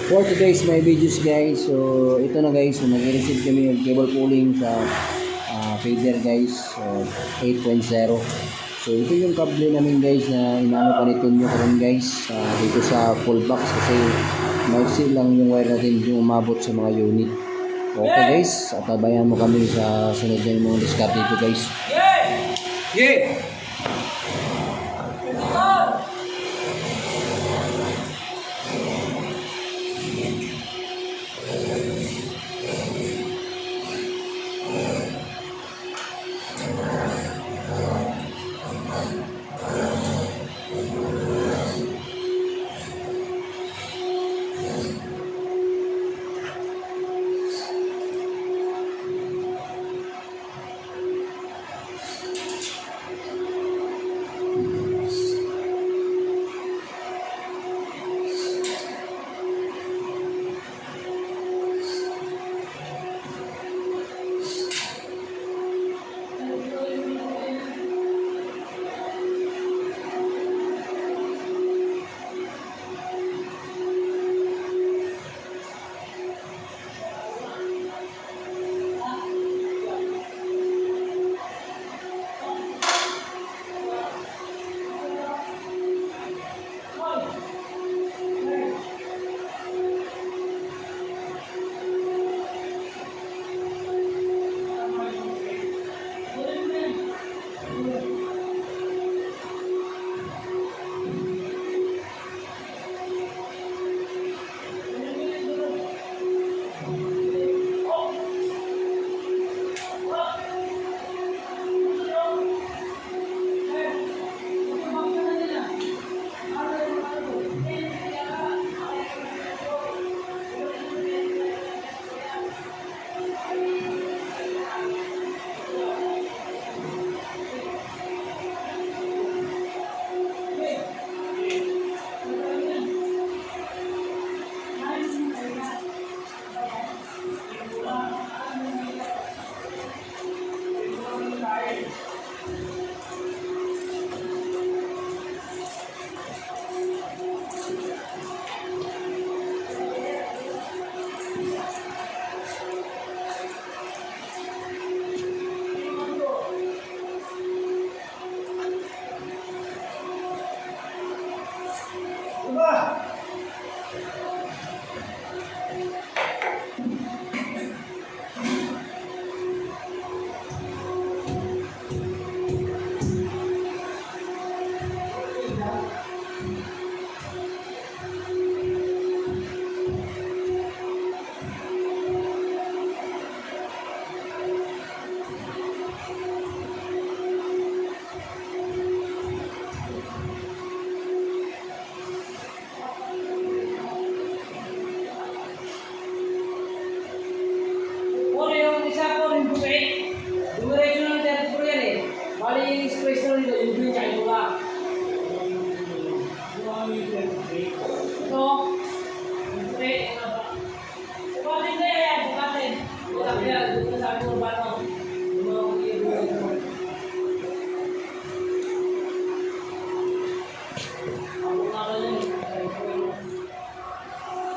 For today's my videos guys, so ito na guys, so nag-receive kami ng cable pulling sa fader guys, so 8.0. So ito yung kable namin guys na inaano pa nito nyo karon guys, dito sa full box kasi maiksi lang yung wire natin yung umabot sa mga unit. Okay guys, at tabayan mo kami sa sunod na yung mga discard dito guys. Yeah!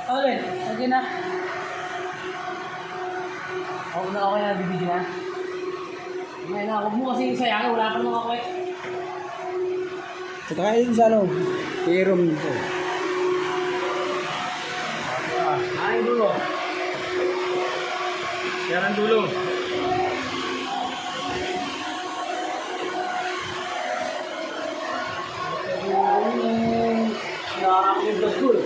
Alin, okay na. Ako na ako na bibigyan na. Ngayon na, huwag mo kasi sayangin, wala pa naman ako eh. So kaya din sa ano, i-room nito. Ay, dulo. Yan ang dulo. Nakakang yung vlog ko eh.